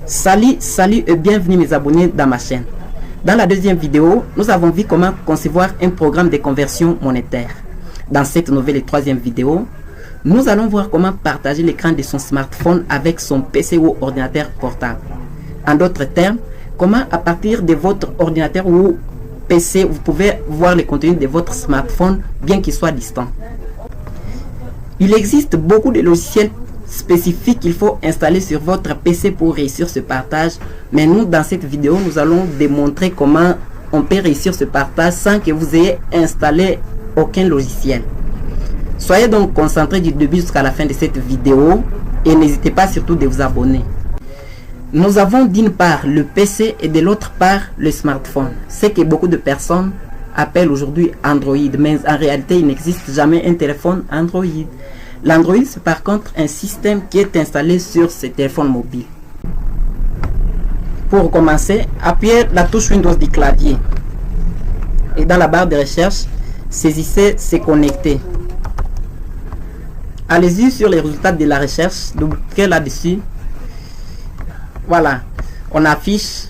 Salut et bienvenue mes abonnés dans ma chaîne. Dans la deuxième vidéo, nous avons vu comment concevoir un programme de conversion monétaire. Dans cette nouvelle et troisième vidéo, nous allons voir comment partager l'écran de son smartphone avec son PC ou ordinateur portable. En d'autres termes, comment à partir de votre ordinateur ou PC, vous pouvez voir le contenu de votre smartphone bien qu'il soit distant. Il existe beaucoup de logiciels spécifiques qu'il faut installer sur votre PC pour réussir ce partage, mais nous dans cette vidéo nous allons démontrer comment on peut réussir ce partage sans que vous ayez installé aucun logiciel. Soyez donc concentrés du début jusqu'à la fin de cette vidéo et n'hésitez pas surtout de vous abonner. Nous avons d'une part le PC et de l'autre part le smartphone, ce que beaucoup de personnes appellent aujourd'hui Android, mais en réalité il n'existe jamais un téléphone Android. L'Android, c'est par contre un système qui est installé sur ce téléphone mobile. Pour commencer, appuyez la touche Windows du clavier. Et dans la barre de recherche, saisissez C'est connecté. Allez-y sur les résultats de la recherche, cliquez là-dessus. Voilà, on affiche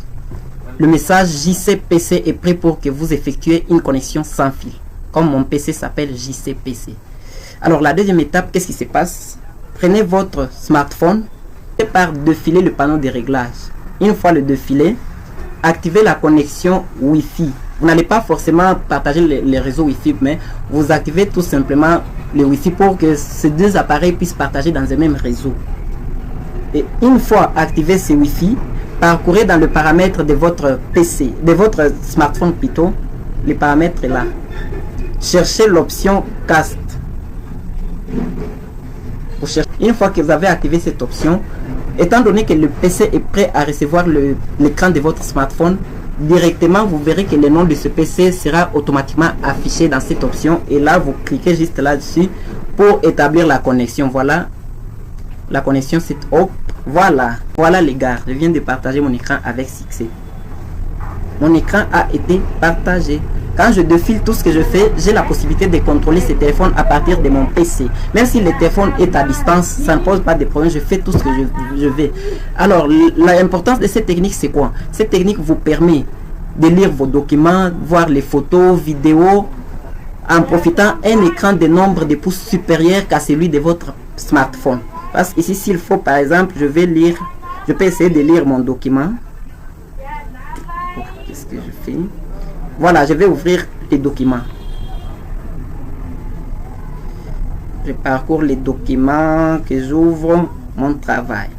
le message JCPC est prêt pour que vous effectuez une connexion sans fil. Comme mon PC s'appelle JCPC. Alors la deuxième étape, qu'est-ce qui se passe? Prenez votre smartphone et par défiler le panneau de réglage. Une fois le défilé, activez la connexion Wi-Fi. Vous n'allez pas forcément partager les réseaux Wi-Fi, mais vous activez tout simplement le Wi-Fi pour que ces deux appareils puissent partager dans un même réseau. Et une fois activé ce Wi-Fi, parcourez dans le paramètre de votre PC, de votre smartphone plutôt, les paramètres là. Cherchez l'option Cast. Une fois que vous avez activé cette option, étant donné que le PC est prêt à recevoir l'écran de votre smartphone, directement vous verrez que le nom de ce PC sera automatiquement affiché dans cette option et là vous cliquez juste là-dessus pour établir la connexion. Voilà, la connexion c'est hop. Voilà les gars, je viens de partager mon écran avec succès. Mon écran a été partagé. Quand je défile tout ce que je fais, j'ai la possibilité de contrôler ce téléphone à partir de mon PC. Même si le téléphone est à distance, ça ne pose pas de problème, je fais tout ce que je veux. Alors, l'importance de cette technique, c'est quoi? Cette technique vous permet de lire vos documents, voir les photos, vidéos, en profitant un écran de nombre de pouces supérieur qu'à celui de votre smartphone. Parce qu'ici, s'il faut, par exemple, je peux essayer de lire mon document. Qu'est-ce que je fais? Voilà, je vais ouvrir les documents. Je parcours les documents que j'ouvre mon travail.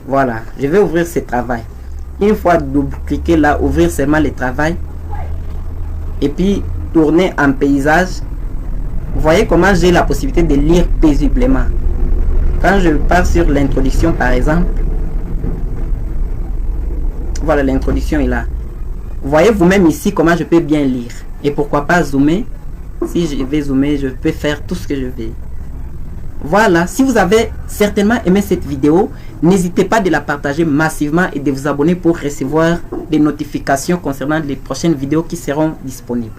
Voilà, je vais ouvrir ce travail. Une fois double-cliquer là, ouvrir seulement le travail. Et puis tourner en paysage. Vous voyez comment j'ai la possibilité de lire paisiblement. Quand je pars sur l'introduction par exemple. Voilà, l'introduction est là. Vous voyez vous-même ici comment je peux bien lire. Et pourquoi pas zoomer. Si je vais zoomer, je peux faire tout ce que je veux. Voilà, si vous avez certainement aimé cette vidéo, n'hésitez pas de la partager massivement et de vous abonner pour recevoir des notifications concernant les prochaines vidéos qui seront disponibles.